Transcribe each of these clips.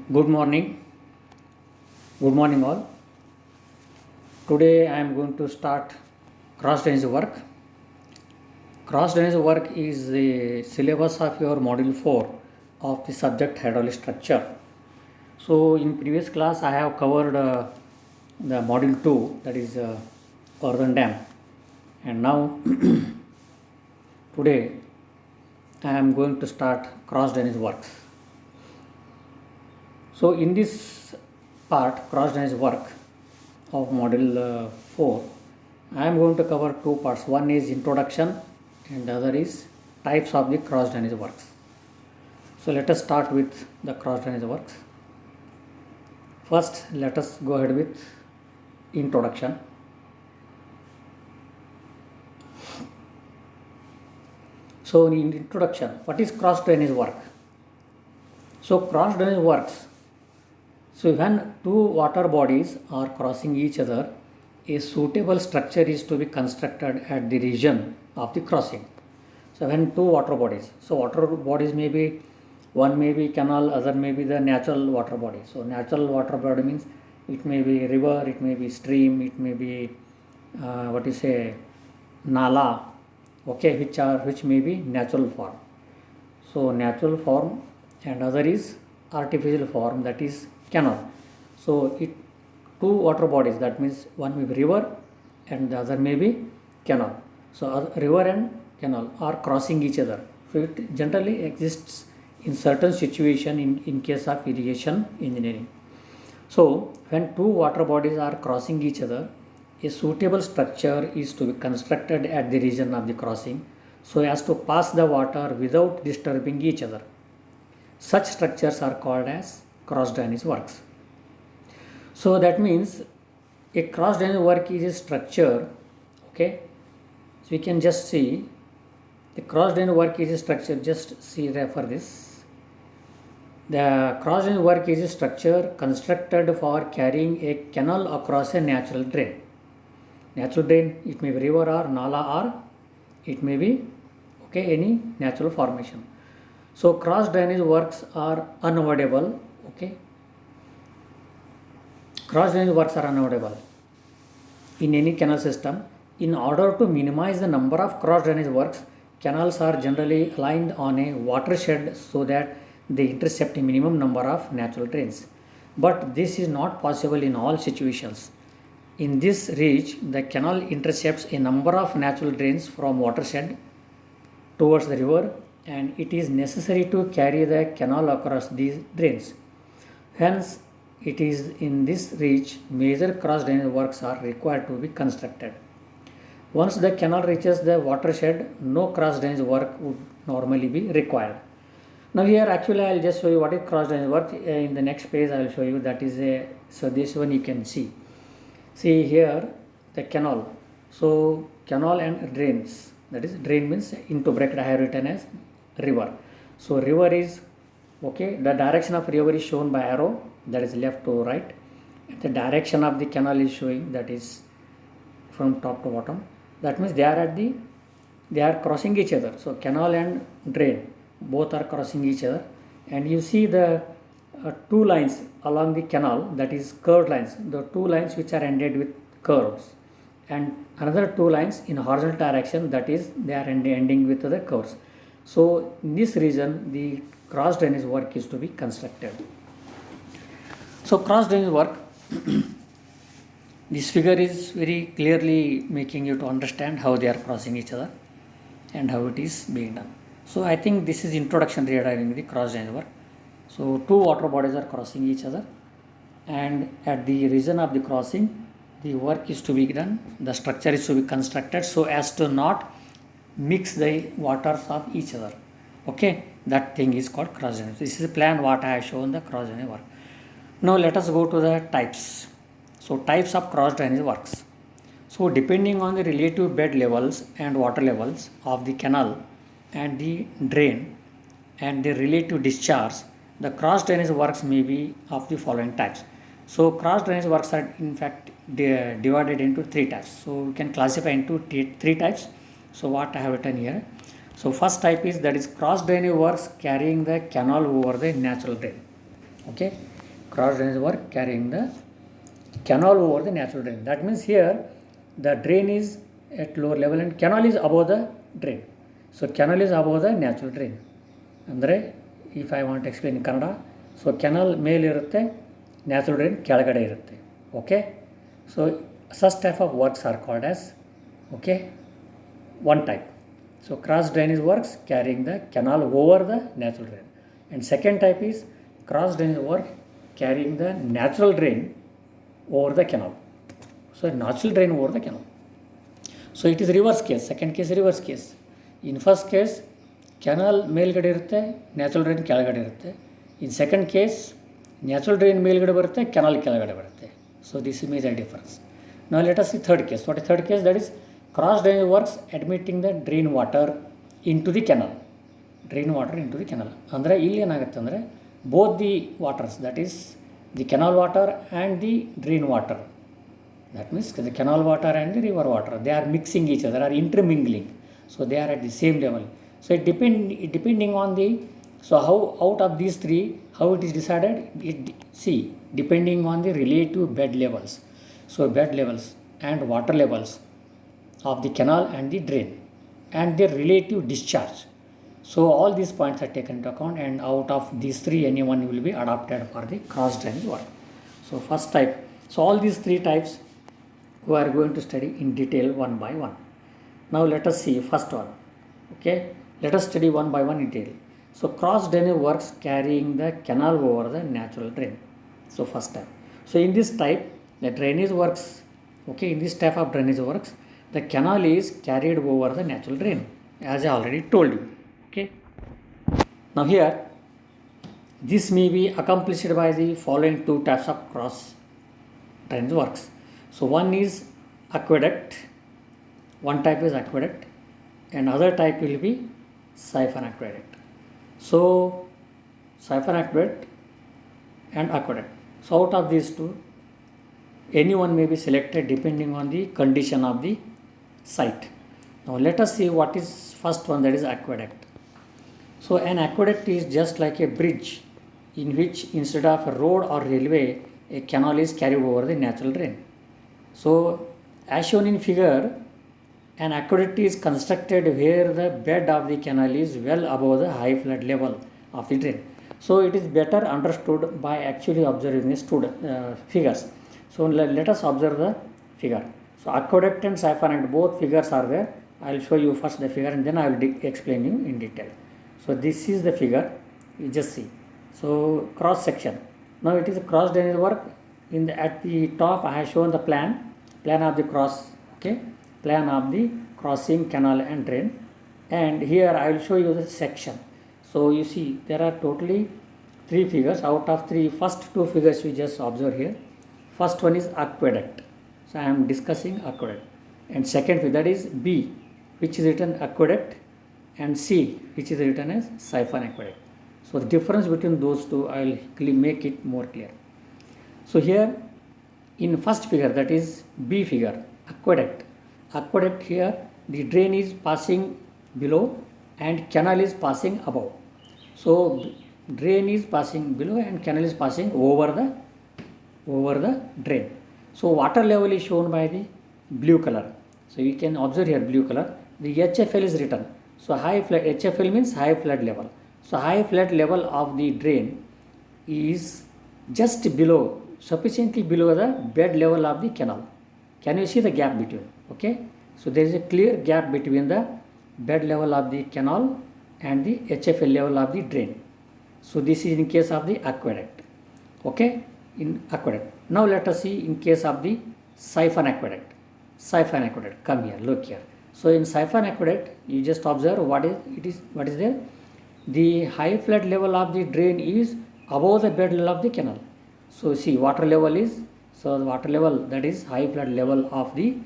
Good morning. Good morning, all. Today I am going to start cross drainage work. Cross drainage work is the syllabus of your module 4 of the subject hydraulic structure. So, in previous class, I have covered the module 2, that is earthen dam, and now today I am going to start cross drainage works. So, in this part, cross drainage work of module 4, I am going to cover two parts. One is introduction and the other is types of the cross drainage works. So, let us start with the cross drainage works. First, let us go ahead with introduction. So, in introduction, what is cross drainage work? So, cross drainage works. So, when two water bodies are crossing each other, a suitable structure is to be constructed at the region of the crossing. So, when two water bodies, so water bodies may be, one may be canal, other may be the natural water body. So, natural water body means it may be river, it may be stream, it may be nala, okay, which may be natural form. So, natural form and other is artificial form, that is canal. So, two water bodies, that means one may be river and the other may be canal. So, river and canal are crossing each other. So, it generally exists in certain situation in case of irrigation engineering. So, when two water bodies are crossing each other, a suitable structure is to be constructed at the region of the crossing so as to pass the water without disturbing each other. Such structures are called as cross drainage works. So that means a cross drainage work is a structure, okay. So we can just see the cross drainage work is a structure, just see refer this. The cross drainage work is a structure constructed for carrying a canal across a natural drain. Natural drain, it may be river or nala or it may be any natural formation. So cross drainage works are unavoidable, okay. Cross drainage works are unavoidable in any canal system. In order to minimize the number of cross drainage works, canals are generally aligned on a watershed so that they intercept a minimum number of natural drains. But this is not possible in all situations. In this reach, the canal intercepts a number of natural drains from watershed towards the river, and it is necessary to carry the canal across these drains. Hence, it is in this reach major cross drainage works are required to be constructed. Once the canal reaches the watershed, no cross drainage work would normally be required. Now here actually I will just show you what is cross drainage work. In the next page I will show you, that is so this one you can see. See here the canal. So canal and drains, that is drain means into bracket I have written as river. So river is okay, the direction of river is shown by arrow, that is left to right. The direction of the canal is showing, that is from top to bottom. That means they are crossing each other. So canal and drain both are crossing each other, and you see the two lines along the canal, that is curved lines, the two lines which are ended with curves, and another two lines in horizontal direction, that is they are ending with the curves. So in this region the cross drainage work is to be constructed. So cross drainage work this figure is very clearly making you to understand how they are crossing each other and how it is being done. So I think this is introduction regarding the cross drainage work. So two water bodies are crossing each other, and at the region of the crossing the work is to be done, the structure is to be constructed so as to not mix the waters of each other, okay. That thing is called cross drainage. This is a plan what I have shown the cross drainage work. Now let us go to the types. So types of cross drainage works. So depending on the relative bed levels and water levels of the canal and the drain and the relative discharge, the cross drainage works may be of the following types. So cross drainage works are in fact divided into three types. So we can classify into three types. So what I have written here. So first type is, that is cross drainage works carrying the canal over the natural drain. Okay, cross drainage work carrying the canal over the natural drain. That means here the drain is at lower level and canal is above the drain. So canal is above the natural drain. ಅಂದರೆ if I want explain in Kannada, so canal ಮೇಲಿರುತ್ತೆ, natural drain ಕೆಳಗಡೆ ಇರುತ್ತೆ. Okay, so such type of works are called as, okay, one type. So cross drainage works carrying the canal over the natural drain, and second type is cross drainage work carrying the natural drain over the canal. So natural drain over the canal. So it is reverse case. Second case reverse case. In first case canal ಮೇಲ್ಗಡೆ ಇರುತ್ತೆ, natural drain ಕೆಳಗಡೆ ಇರುತ್ತೆ. In second case natural drain ಮೇಲ್ಗಡೆ ಬರುತ್ತೆ, canal ಕೆಳಗಡೆ ಬರುತ್ತೆ. So this is major difference. Now let us see third case. What is third case? That is cross drainage works admitting the drain water into the canal. Drain water into the canal. ಅಂದರೆ ಇಲ್ಲಿ ಏನಾಗುತ್ತೆ ಅಂದರೆ both the waters, that is the canal water and the drain water, that means the canal water and the river water, they are mixing each other, are intermingling, so they are at the same level. So it depending on the, so how out of these three, how it is decided, depending on the relative bed levels. So bed levels and water levels of the canal and the drain and their relative discharge. So all these points are taken into account, and out of these three any one will be adopted for the cross drainage work. So first type, so all these three types we are going to study in detail one by one. Now let us see first one. Okay, let us study one by one in detail. So cross drainage works carrying the canal over the natural drain. So first type. So in this type the drainage works, okay, in this type of drainage works the canal is carried over the natural drain, as I already told you. Okay, now here this may be accomplished by the following two types of cross drainage works. So one is aqueduct, one type is aqueduct, and other type will be siphon aqueduct. So siphon aqueduct and aqueduct. So out of these two any one may be selected depending on the condition of the site. Now let us see what is first one, that is aqueduct. So an aqueduct is just like a bridge in which instead of a road or railway a canal is carried over the natural drain. So as shown in figure, an aqueduct is constructed where the bed of the canal is well above the high flood level of the drain. So it is better understood by actually observing the figures. So let us observe the figure. So aqueduct and siphon, and both figures are there. I will show you first the figure and then I will explain you in detail. So this is the figure, you just see. So cross section. Now it is a cross drainage work. At the top I have shown the plan of the cross, okay, plan of the crossing canal and drain, and here I will show you the section. So you see there are totally three figures. Out of three, first two figures we just observe here. First one is aqueduct, so I am discussing aqueduct, and second figure, that is B, which is written aqueduct, and C, which is written as siphon aqueduct. So the difference between those two I will make it more clear. So here in first figure, that is B figure, aqueduct, here the drain is passing below and canal is passing above. So drain is passing below and canal is passing over the drain. So water level is shown by the blue color. So you can observe here blue color, the HFL is written. So high flood, HFL means high flood level. So high flood level of the drain is just below, sufficiently below the bed level of the canal. Can you see the gap between? Okay, so there is a clear gap between the bed level of the canal and the HFL level of the drain. So this is in case of the aqueduct. Okay, in aqueduct. Now let us see in case of the siphon aqueduct. Come here, look here. So in siphon aqueduct, you just observe what is there. The high flood level of the drain is above the bed level of the canal. So see, water level is, so the water level, that is high flood level of the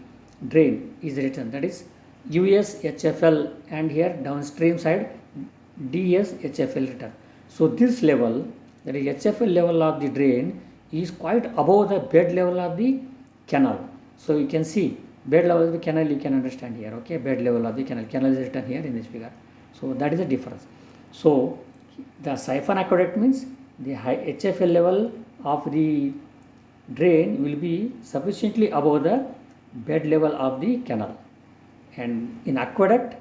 drain is written, that is US HFL, and here downstream side DS HFL written. So this level, that is HFL level of the drain, is quite above the bed level of the canal. So you can see bed level of the canal, you can understand here. Okay, bed level of the canal is written here in this figure. So that is the difference. So the siphon aqueduct means the high HFL level of the drain will be sufficiently above the bed level of the canal, and in aqueduct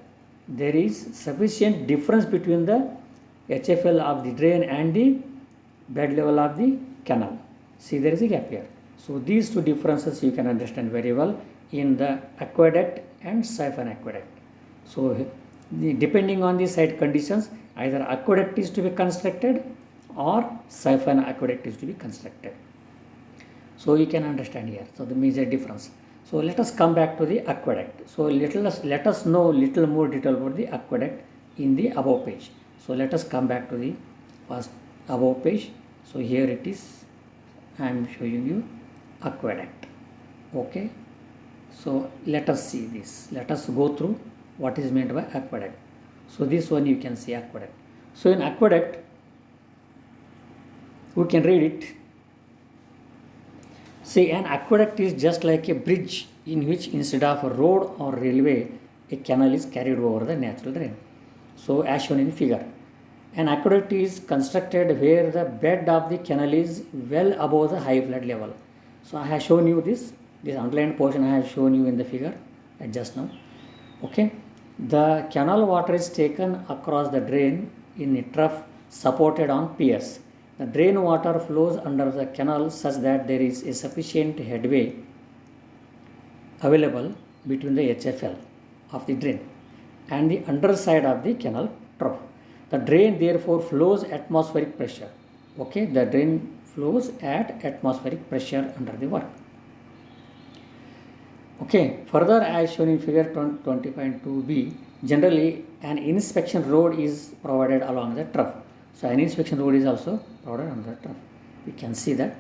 there is sufficient difference between the HFL of the drain and the bed level of the canal. See, there is a gap here. So these two differences you can understand very well in the aqueduct and siphon aqueduct. So depending on the site conditions, either aqueduct is to be constructed or siphon aqueduct is to be constructed. So you can understand here. So the major difference. So let us come back to the aqueduct. So let us know little more detail about the aqueduct in the above page. So let us come back to the first above page. So here it is. I am showing you aqueduct. Okay. So let us see this. Let us go through what is meant by aqueduct. So this one you can see aqueduct. So in aqueduct, we can read it. See, an aqueduct is just like a bridge in which instead of a road or railway, a canal is carried over the natural drain. So as shown in the figure, an aqueduct is constructed where the bed of the canal is well above the high flood level. So I have shown you this underlined portion I have shown you in the figure just now. Okay, the canal water is taken across the drain in a trough supported on piers. The drain water flows under the canal such that there is a sufficient headway available between the HFL of the drain and the underside of the canal trough. The drain therefore flows atmospheric pressure. Okay, the drain flows at atmospheric pressure under the work. Okay, further as shown in figure 20.2b, generally an inspection road is provided along the trough. So an inspection road is also provided on the trough. You can see that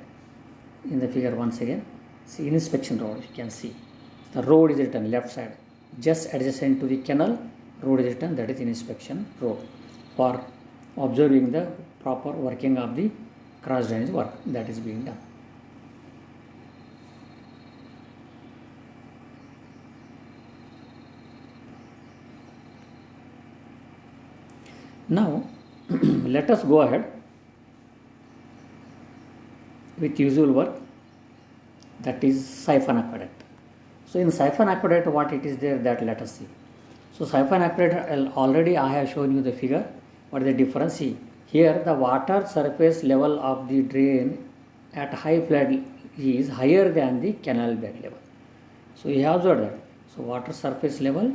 in the figure once again. See, inspection road, you can see the road is written left side, just adjacent to the canal. Road is written, that is inspection road, for observing the proper working of the cross drainage work that is being done. Now let us go ahead with usual work, that is siphon aqueduct. So in siphon aqueduct, what it is there, that let us see. So siphon aqueduct, already I have shown you the figure. What is the difference? See, here the water surface level of the drain at high flood is higher than the canal bed level. So you have observed that. So water surface level,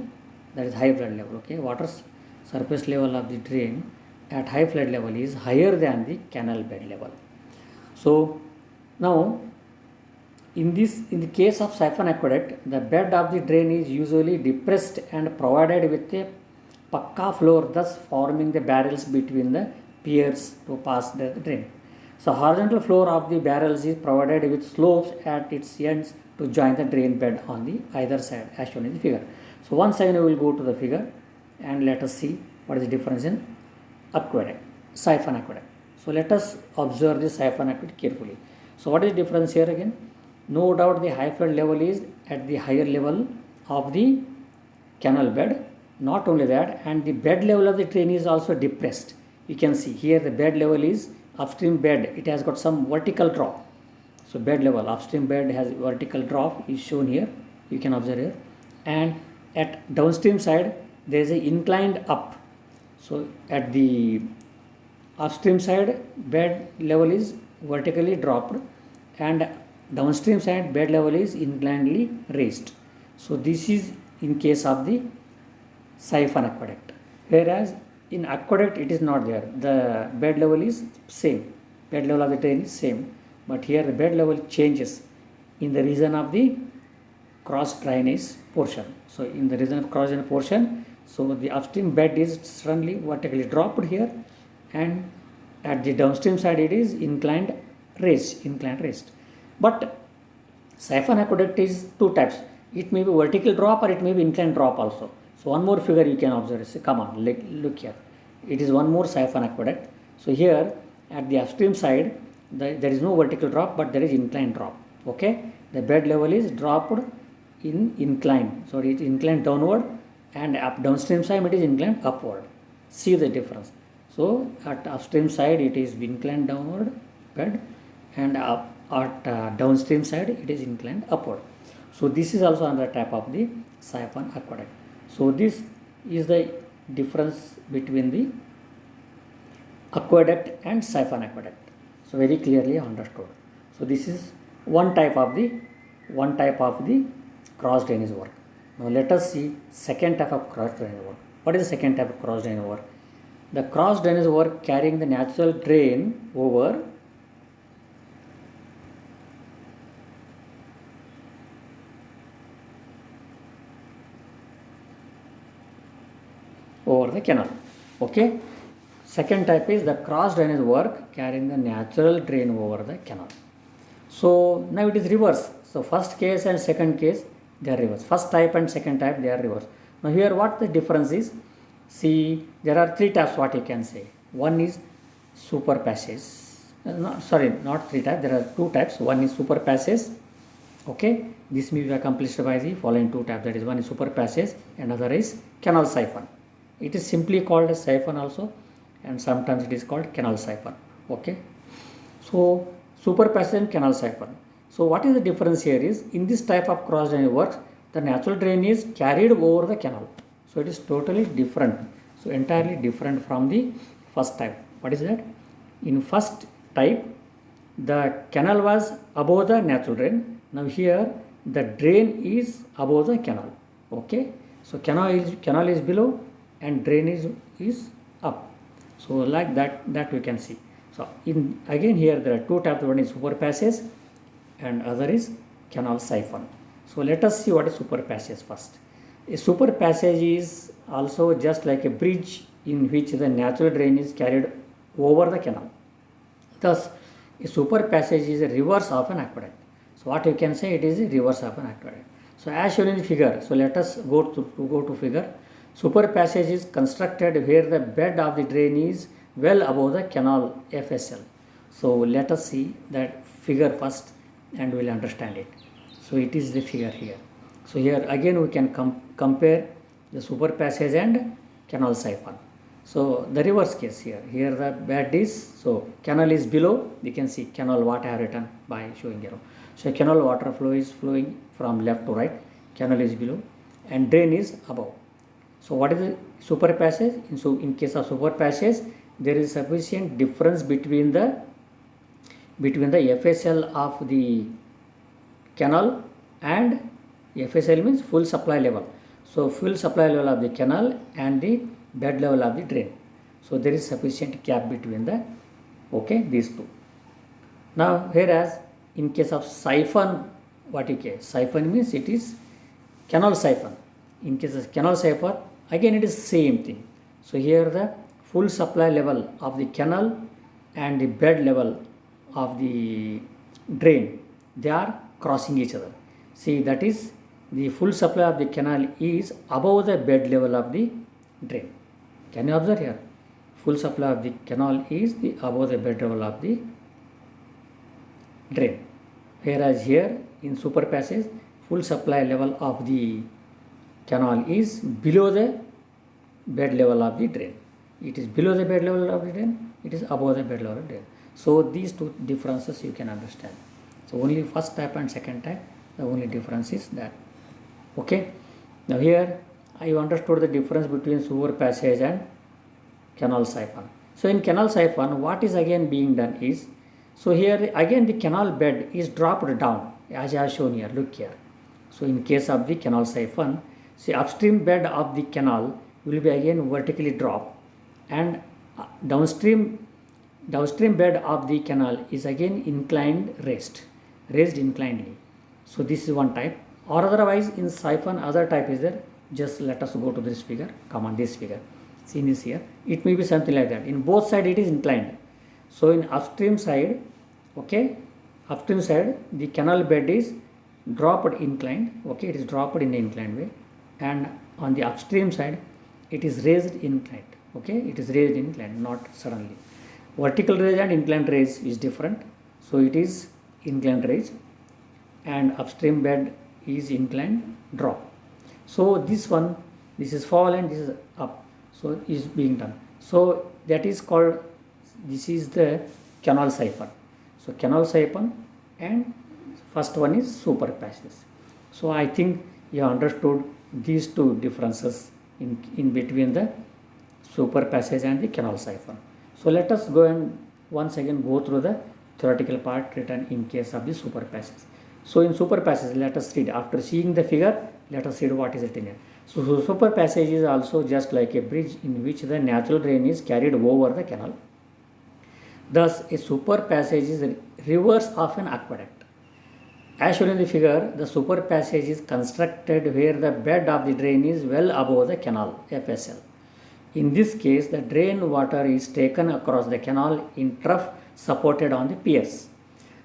that is high flood level. Okay, water surface level of the drain at high flood level is higher than the canal bed level. So now in the case of siphon aqueduct, the bed of the drain is usually depressed and provided with a pakka floor, thus forming the barrels between the piers to pass the drain. So horizontal floor of the barrels is provided with slopes at its ends to join the drain bed on the either side as shown in the figure. So once again we will go to the figure and let us see what is the difference in aqueduct, siphon aqueduct. So let us observe the siphon aqueduct carefully. So what is the difference here again? No doubt the high flood level is at the higher level of the canal bed. Not only that, and the bed level of the drain is also depressed. You can see here the bed level is upstream bed. It has got some vertical drop. So bed level, upstream bed has vertical drop is shown here. You can observe here. And at downstream side, there is a inclined up. So at the upstream side, bed level is vertically dropped, and downstream side bed level is inclinedly raised. So this is in case of the siphon aqueduct, whereas in aqueduct it is not there. The bed level is same, bed level of the drain is same, but here the bed level changes in the region of the cross drainage portion. So in the region of cross drainage portion, so the upstream bed is suddenly vertically dropped here, and at the downstream side it is inclined raised. But siphon aqueduct is two types. It may be vertical drop or it may be inclined drop also. So one more figure you can observe. So come on, look here. It is one more siphon aqueduct. So here at the upstream side, there is no vertical drop, but there is inclined drop. Okay, the bed level is dropped in incline. So it is inclined downward, and up downstream side it is inclined upward. See the difference. So at upstream side it is inclined downward bed, and at downstream side it is inclined upward. So this is also another type of the siphon aqueduct. So this is the difference between the aqueduct and siphon aqueduct. So very clearly understood. So this is one type of the cross drainage work. Now let us see second type of cross drainage work. What is the second type of cross drainage work? The cross drainage work carrying the natural drain over the canal. Okay. Second type is the cross drainage work carrying the natural drain over the canal. So now it is reverse. So first case and second case they are reverse. First type and second type they are reverse. Now here what the difference is? See, there are three types what you can say. One is super passage. Not three types. There are two types. One is super passage. Okay, this may be accomplished by the following two types. That is, one is super passage and other is canal siphon. It is simply called a siphon also, and sometimes it is called canal siphon. Okay, so super passage and canal siphon. So what is the difference here is, in this type of cross drainage works, the natural drain is carried over the canal. So it is totally different. So entirely different from the first type. What is that? In first type, the canal was above the natural drain. Now here the drain is above the canal. Okay, so canal is below and drain is up. So like that we can see. So again here there are two types. One is super passage and other is canal siphon. So let us see what is super passage first. A super passage is also just like a bridge in which the natural drain is carried over the canal. Thus, a super passage is a reverse of an aqueduct. So what you can say, it is a reverse of an aqueduct. So as shown in the figure, so let us go to figure. Super passage is constructed where the bed of the drain is well above the canal FSL. So let us see that figure first and we will understand it. So it is the figure here. So here again we can compare the super passage and canal siphon. So the reverse case here the bed is, so canal is below, we can see canal, what I have written by showing arrow. So canal water flow is flowing from left to right, canal is below and drain is above. So what is the super passage? In case of super passage, there is sufficient difference between the FSL of the canal, and FSL means full supply level. So full supply level of the canal and the bed level of the drain. So there is sufficient gap between these two. Now whereas in case of siphon, what you get? Siphon means it is canal siphon. In case of canal siphon, again it is same thing. So here the full supply level of the canal and the bed level of the drain, they are crossing each other. See, that is, the full supply of the canal is above the bed level of the drain. Can you observe here? Full supply of the canal is above the bed level of the drain. Whereas here in super passage, full supply level of the canal is below the bed level of the drain. It is below the bed level of the drain, it is above the bed level of the drain. So these two differences you can understand. So only first type and second type, the only difference is that. Okay. Now here I understood the difference between super passage and canal siphon. So in canal siphon, what is again being done is, so here again the canal bed is dropped down as I have shown here. Look here. So in case of the canal siphon, see, upstream bed of the canal will be again vertically dropped, and downstream bed of the canal is again raised inclinedly. So this is one type. Or otherwise in siphon, other type is there. Just let us go to this figure. Come on, this figure. See this here. It may be something like that. In both sides it is inclined. So in upstream side, okay, upstream side the canal bed is dropped inclined. Okay, it is dropped in the inclined way, and on the upstream side it is raised inclined. Okay, it is raised inclined, not suddenly. Vertical raise and inclined raise is different. So it is inclined raise, and upstream bed is inclined drop. So this is fall and this is up. So is being done. So that is called, this is the canal siphon. So canal siphon and first one is super passage. So I think you understood these two differences in between the super passage and the canal siphon. So let us go and once again go through the theoretical part written in case of the super passage. So in super passage, let us read. After seeing the figure, let us read what is written here. So super passage is also just like a bridge in which the natural drain is carried over the canal. Thus, a super passage is reverse of an aqueduct. As shown in the figure, the super passage is constructed where the bed of the drain is well above the canal, FSL. In this case, the drain water is taken across the canal in trough supported on the piers.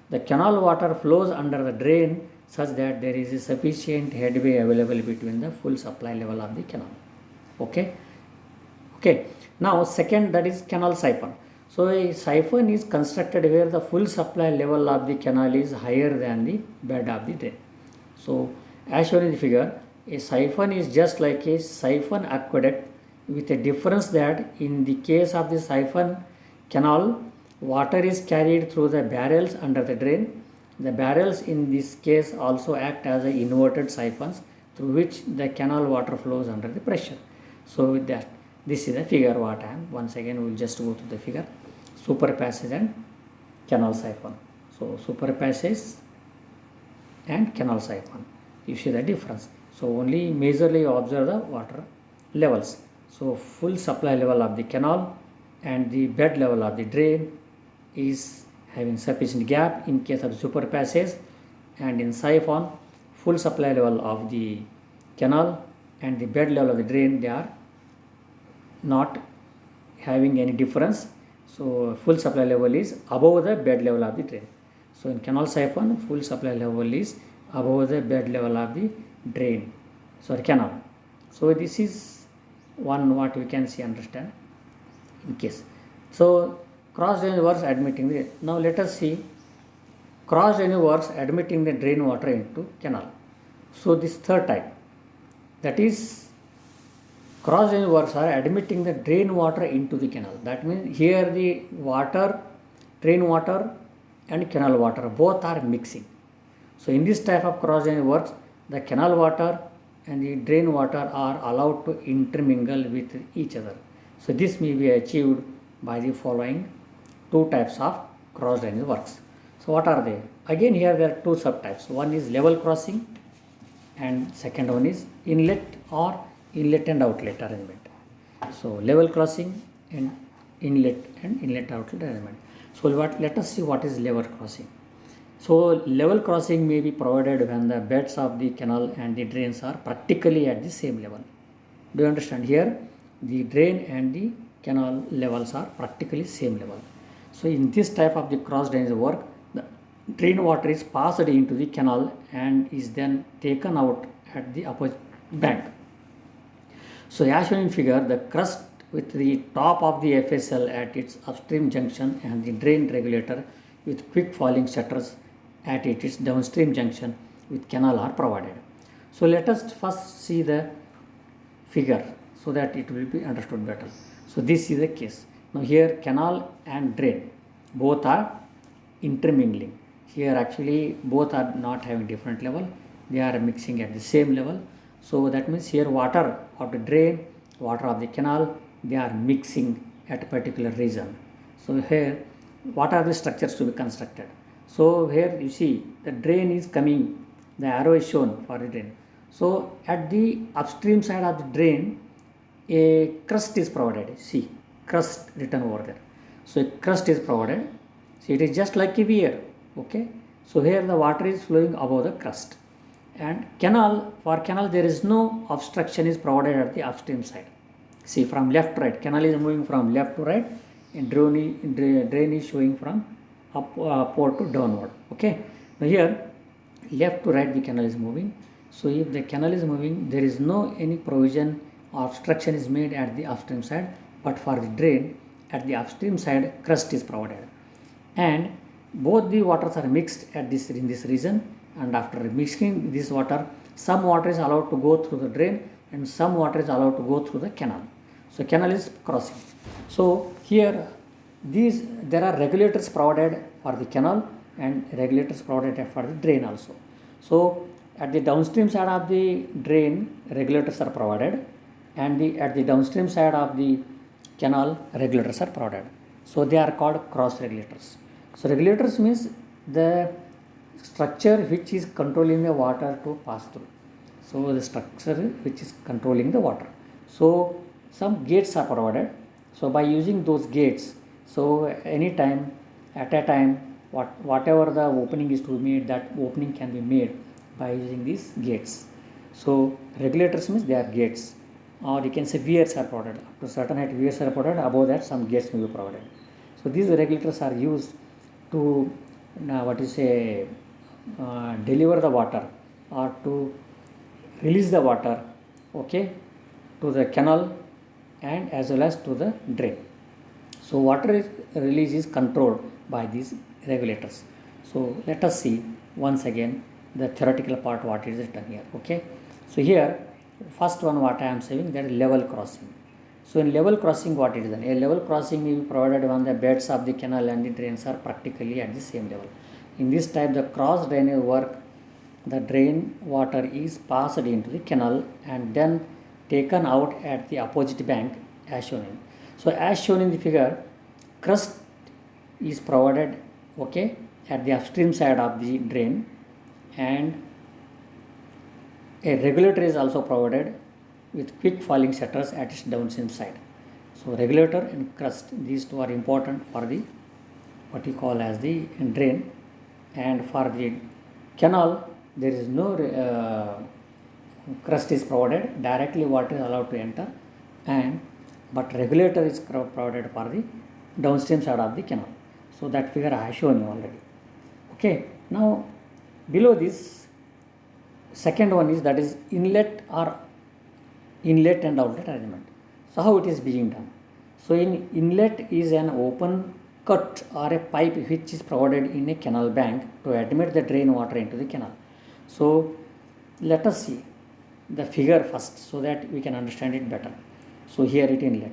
The canal water flows under the drain such that there is a sufficient headway available between the full supply level of the canal. Okay. Now second, that is canal siphon. So a siphon is constructed where the full supply level of the canal is higher than the bed of the drain. So as shown in the figure, a siphon is just like a siphon aqueduct, with a difference that in the case of the siphon canal, water is carried through the barrels under the drain. The barrels in this case also act as inverted siphons through which the canal water flows under the pressure. So with that, this is the figure what I am. Once again, we will just go to the figure. Super passage and canal siphon. So super passage and canal siphon. You see the difference. So only majorly observe the water levels. So full supply level of the canal and the bed level of the drain is having sufficient gap in case of super passage, and in siphon full supply level of the canal and the bed level of the drain, they are not having any difference. So full supply level is above the bed level of the drain. So in canal siphon, full supply level is above the bed level of the drain, sorry, canal. So this is one what we can see, understand in case. So cross drainage works admitting the, now let us see cross drainage works admitting the drain water into canal. So this third type, that is cross drainage works are admitting the drain water into the canal. That means here the water, drain water and canal water both are mixing. So in this type of cross drainage works, the canal water and the drain water are allowed to intermingle with each other. So this may be achieved by the following two types of cross drainage works. So what are they? Again here there are two subtypes. One is level crossing and second one is inlet or inlet and outlet arrangement. So level crossing and inlet outlet arrangement. So let us see what is level crossing. So level crossing may be provided when the beds of the canal and the drains are practically at the same level. Do you understand? Here the drain and the canal levels are practically same level. So in this type of the cross drainage work, the drain water is passed into the canal and is then taken out at the opposite bank. So as shown in figure, the crust with the top of the FSL at its upstream junction and the drain regulator with quick falling shutters at its downstream junction with canal are provided. So let us first see the figure so that it will be understood better. So this is the case. Now here canal and drain both are intermingling. Here actually both are not having different level, they are mixing at the same level. So that means here water of the drain, water of the canal, they are mixing at a particular region. So here what are the structures to be constructed? So here you see the drain is coming, the arrow is shown for the drain. So at the upstream side of the drain, a crust is provided. See, crust written over there. So a crust is provided. See, it is just like a weir. Okay. So here the water is flowing above the crust. And canal, for canal there is no obstruction is provided at the upstream side. See, from left to right, canal is moving from left to right and drain is showing from upward to downward. Okay. Now here left to right the canal is moving. So if the canal is moving, there is no any provision or obstruction is made at the upstream side, but for the drain at the upstream side crust is provided. And both the waters are mixed at this in this region, and after mixing this water, some water is allowed to go through the drain and some water is allowed to go through the canal. So canal is crossing. So here there are regulators provided for the canal and regulators provided for the drain also. So at the downstream side of the drain, regulators are provided, and at the downstream side of the canal, regulators are provided. So they are called cross regulators. So regulators means the structure which is controlling the water to pass through. So the structure which is controlling the water. So some gates are provided. So by using those gates, so anytime at a time whatever the opening is to be made, that opening can be made by using these gates. So regulators means they are gates, or you can say weirs are provided. Up to certain height weirs are provided, above that some gates may be provided. So these regulators are used to deliver the water or to release the water, okay, to the canal and as well as to the drain. So water release is controlled by these regulators. So let us see once again the theoretical part what is written here. Okay, so here first one what I am saying, that is level crossing. So in level crossing what it is done? A level crossing will be provided when the beds of the canal and the drains are practically at the same level. In this type, the cross drainage work, the drain water is passed into the canal and then taken out at the opposite bank as shown in. So as shown in the figure, crust is provided, okay, at the upstream side of the drain, and a regulator is also provided with quick falling shutters at its downstream side. So regulator and crust, these two are important for the what we call as the drain, and for the canal there is no crust is provided, directly water is allowed to enter, and but regulator is provided for the downstream side of the canal. So that figure I have shown you already. Okay, now below this second one is, that is inlet and outlet arrangement. So how it is being done? So in inlet is an open cut or a pipe which is provided in a canal bank to admit the drain water into the canal. So let us see the figure first so that we can understand it better. So here it inlet.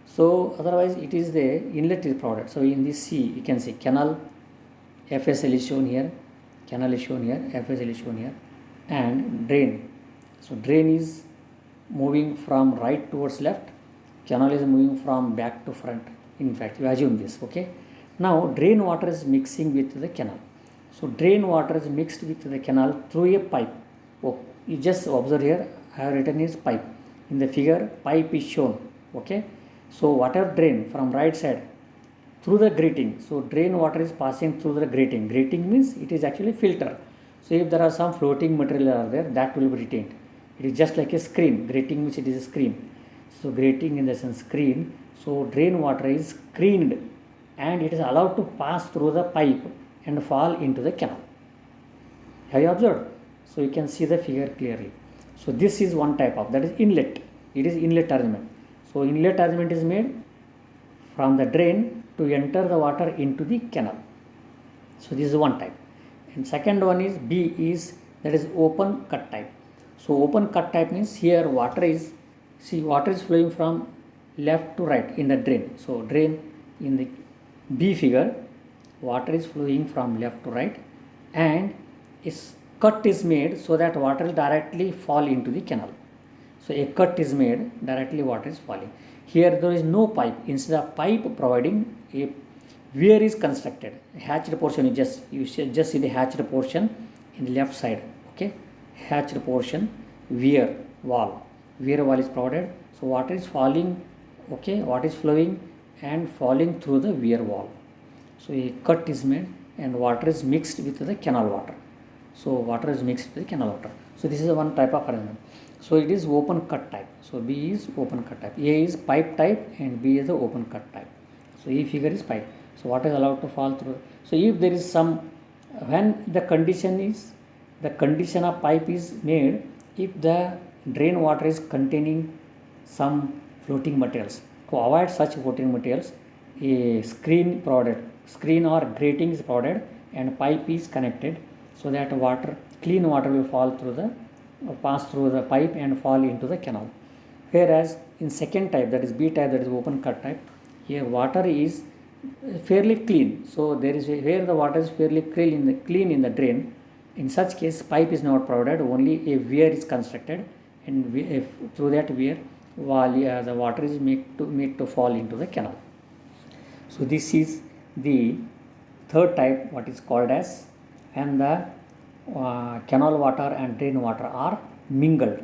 So otherwise it is the inlet is provided. So in this C you can see canal, FSL is shown here, canal is shown here, FSL is shown here, and drain. So drain is moving from right towards left, canal is moving from back to front. In fact, you assume this, okay. Now drain water is mixing with the canal. So drain water is mixed with the canal through a pipe. Oh, you just observe here, I have written is pipe. In the figure, pipe is shown, okay. So whatever drain from right side through the grating, so drain water is passing through the grating. Grating means it is actually filter. So if there are some floating material are there, that will be retained. It is just like a screen. Grating means it is a screen. So grating in the sense screen. So drain water is screened and it is allowed to pass through the pipe and fall into the canal. Have you observed? So you can see the figure clearly. So this is one type of, that is inlet. It is inlet arrangement. So inlet arrangement is made from the drain to enter the water into the canal. So this is one type. And second one is B is, that is open cut type. So open cut type means here water is flowing from left to right in the drain. So drain in the B figure, water is flowing from left to right and its cut is made so that water will directly fall into the canal. So a cut is made, directly water is falling. Here there is no pipe. Instead of pipe providing, a weir is constructed. A hatched portion, you just see the hatched portion in the left side. Okay, hatched portion, weir wall. Weir wall is provided. So water is falling. Okay, water is flowing and falling through the weir wall. So a cut is made and water is mixed with the canal water. So water is mixed with the canal water. So this is one type of arrangement. So it is open cut type. So B is open cut type. A is pipe type and B is the open cut type. So E figure is pipe. So water is allowed to fall through. So if there is some, when the condition of pipe is made, if the drain water is containing some floating materials, to avoid such floating materials, a screen or grating is provided and pipe is connected so that clean water will pass through the pipe and fall into the canal. Whereas in second type, that is B type, that is open cut type, here water is fairly clean. So there is where the water is fairly clean in the drain. In such case, pipe is not provided, only a weir is constructed, and through that weir, the water is made to fall into the canal. So this is the third type, what is called as, and the canal water and drain water are mingled.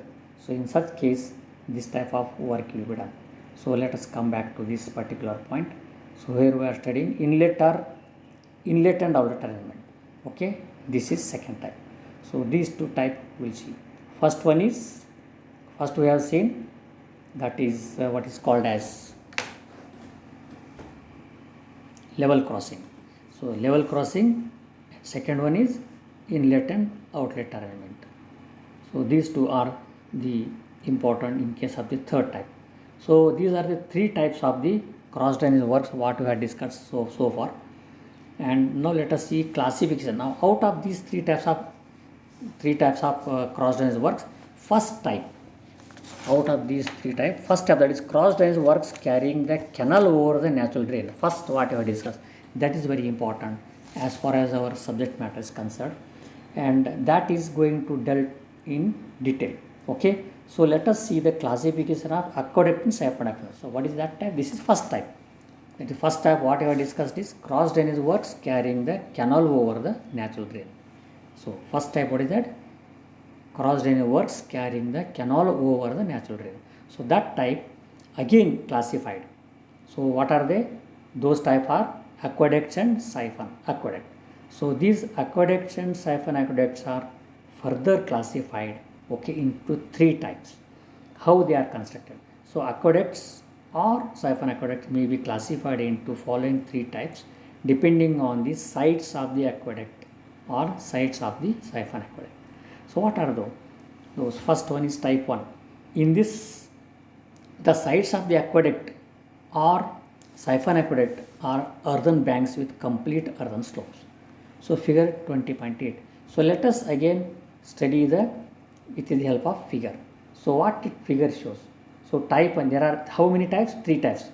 So in such case, this type of work will be done. So let us come back to this particular point. So here we are studying inlet and outlet arrangement. Okay, this is second type. So these two type we'll see. First we have seen, that is what is called as level crossing. So level crossing. Second one is inlet and outlet arrangement. So these two are the important in case of the third type. So these are the three types of the cross drainage works what we have discussed so far. And now let us see classification. Now out of these three types of cross drainage works, first type, out of these three types, first type, that is cross drainage works carrying the canal over the natural drain. First what we have discussed, that is very important as far as our subject matter is concerned, and that is going to dealt in detail. Okay, so let us see the classification of aqueduct and siphon aqueduct. So what is that type? This is first type. The first type what we have discussed is cross drainage works carrying the canal over the natural drain. So first type, what is that? Cross drainage works carrying the canal over the natural drain. So that type again classified. So what are they? Those type are aqueducts and siphon aqueduct. So these aqueducts and siphon aqueducts are further classified, okay, into three types. How they are constructed? So aqueducts or siphon aqueducts may be classified into following three types depending on the sites of the aqueduct or sites of the siphon aqueduct. So what are those? First one is type 1. In this, the sides of the aqueduct or siphon aqueduct are earthen banks with complete earthen slopes. So figure 20.8. So let us again study with the help of figure. So what figure shows? So type 1, there are how many types? Three types.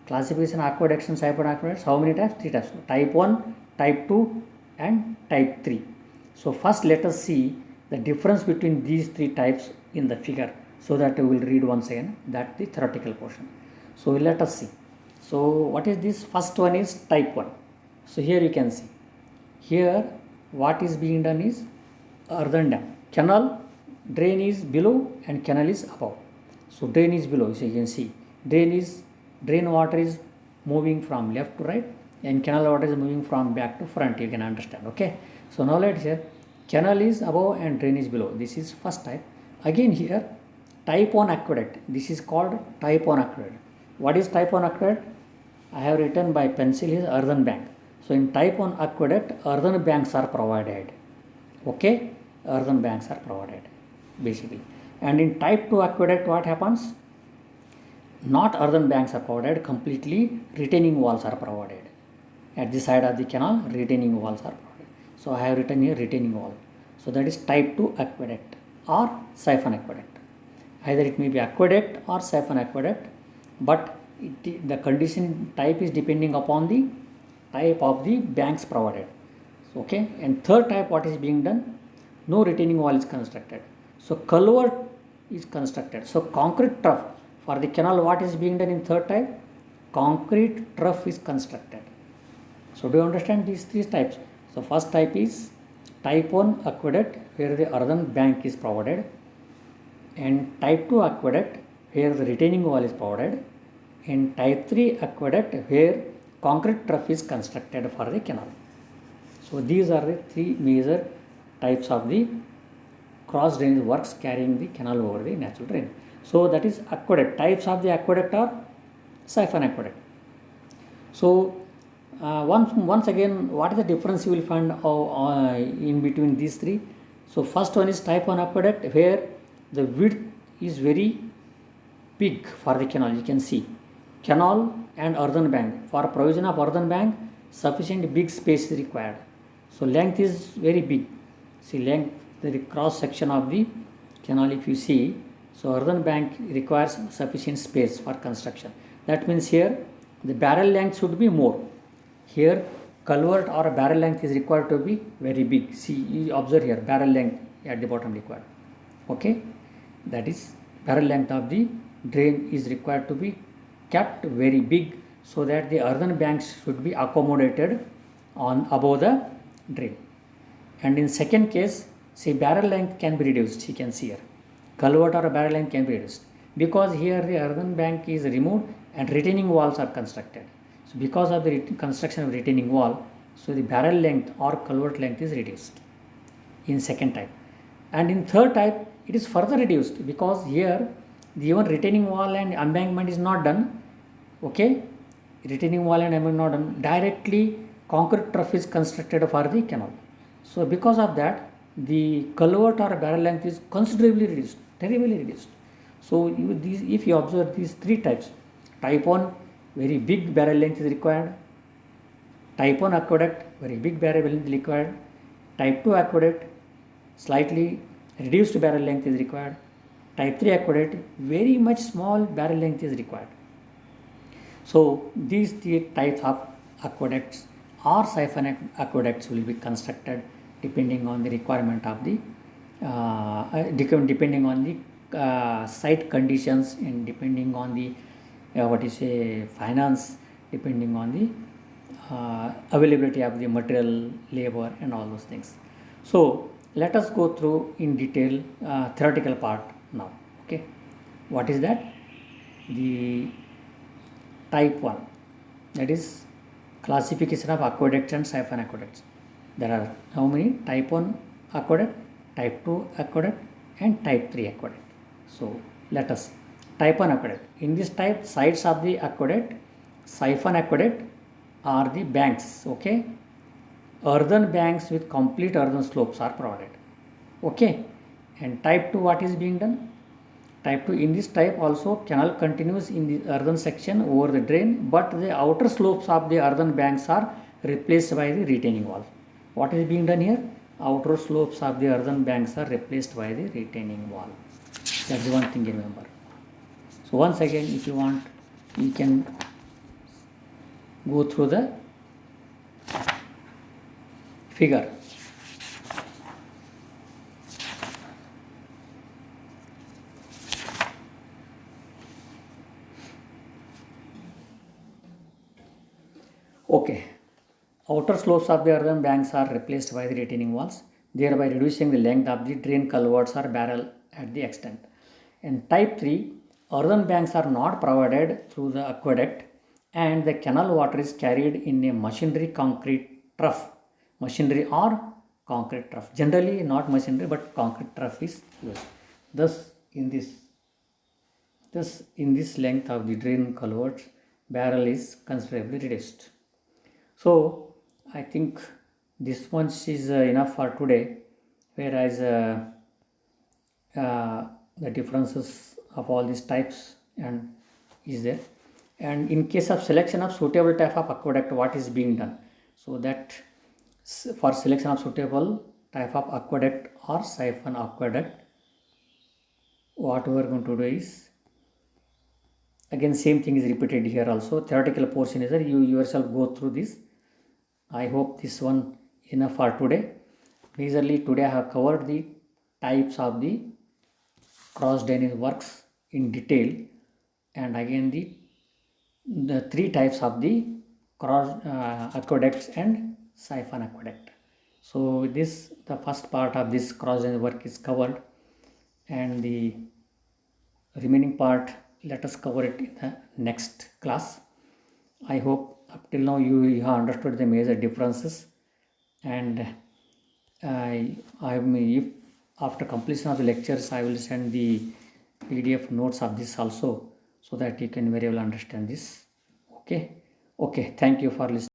Classification aqueducts and siphon aqueducts, how many types? Three types. Type 1, type 2 and type 3. So first let us see the difference between these three types in the figure, so that we will read once again, that the theoretical portion. So let us see. So what is this? First one is type 1. So here you can see, here what is being done is earthen dam. Canal, drain is below and canal is above. So drain is below, so you can see drain water is moving from left to right and canal water is moving from back to front, you can understand. Okay, so now let's here canal is above and drain is below. This is first type. Again here type 1 aqueduct, this is called type 1 aqueduct. What is type 1 aqueduct? I have written by pencil is earthen bank. So in type 1 aqueduct, earthen banks are provided. Okay, earthen banks are provided basically. And in type 2 aqueduct, what happens? Not earthen banks are provided, completely retaining walls are provided. At the side of the canal, retaining walls are provided. So I have written here retaining wall. So that is type 2 aqueduct or siphon aqueduct. Either it may be aqueduct or siphon aqueduct, but the condition type is depending upon the type of the banks provided. Okay, and third type, what is being done? No retaining wall is constructed. So culvert is constructed. So concrete trough for the canal, what is being done in third type? Concrete trough is constructed. So do you understand these three types? So first type is type 1 aqueduct where the earthen bank is provided, and type 2 aqueduct where the retaining wall is provided, and type 3 aqueduct where concrete trough is constructed for the canal. So these are the three major types of the cross drainage works carrying the canal over the natural drain. So that is aqueduct. Types of the aqueduct are siphon aqueduct. So once again, what is the difference you will find in between these three? So first one is type 1 aqueduct where the width is very big for the canal. You can see canal and earthen bank. For provision of earthen bank, sufficient big space is required. So length is very big. See length, the cross section of the canal if you see. So earthen bank requires sufficient space for construction. That means here the barrel length should be more. Here culvert or barrel length is required to be very big. See, you observe here barrel length at the bottom required. Okay, that is barrel length of the drain is required to be kept very big, so that the earthen banks should be accommodated on above the drain. And in second case, say barrel length can be reduced. You can see here culvert or a barrel length can be reduced, because here the earthen bank is removed and retaining walls are constructed. So because of the construction of retaining wall, so the barrel length or culvert length is reduced in second type. And in third type, it is further reduced, because here the even retaining wall and embankment is not done. Okay, retaining wall and embankment not done, directly concrete trough is constructed for the canal. So because of that, the culvert or barrel length is considerably reduced, terribly reduced. So if you observe these three types, type 1 very big barrel length is required, type 1 aqueduct very big barrel length is required, type 2 aqueduct slightly reduced barrel length is required, type 3 aqueduct very much small barrel length is required. So these three types of aqueducts or siphon aqueducts will be constructed depending on the requirement of the depending on the site conditions, and depending on the finance, depending on the availability of the material, labor, and all those things. So let us go through in detail theoretical part now. Okay, what is that? The type 1, that is classification of aqueducts and siphon aqueducts. There are how many? Type 1 aqueduct, type 2 aqueduct, and type 3 aqueduct. So let us type 1 aqueduct. In this type, sides of the aqueduct, siphon aqueduct, are the banks. Okay, earthen banks with complete earthen slopes are provided. Okay, and type 2, what is being done? Type 2, in this type also canal continues in the earthen section over the drain, but the outer slopes of the earthen banks are replaced by the retaining wall. What is being done here? Outer slopes of the earthen banks are replaced by the retaining wall. That's the one thing you remember. So once again, if you want, you can go through the figure. Okay, outer slopes of the earthen banks are replaced by the retaining walls, thereby reducing the length of the drain culverts or barrel at the extent. And type 3, earthen banks are not provided through the aqueduct, and the canal water is carried in a machinery concrete trough. Machinery or concrete trough. Generally not machinery, but concrete trough is used. Thus in this length of the drain culverts, barrel is considerably reduced. So I think this much is enough for today, whereas the differences of all these types and is there. And in case of selection of suitable type of aqueduct, what is being done? So that for selection of suitable type of aqueduct or siphon aqueduct, what we are going to do is, again same thing is repeated here also. Theoretical portion is there, you yourself go through this. I hope this one enough for today. Majorly today I have covered the types of the cross drainage works in detail, and again the three types of the cross aqueducts and siphon aqueduct. So with this, the first part of this cross drainage work is covered, and the remaining part let us cover it in the next class. I hope up till now you have understood the major differences, and if after completion of the lectures I will send the PDF notes of this also, so that you can very well understand this. Okay, thank you for listening.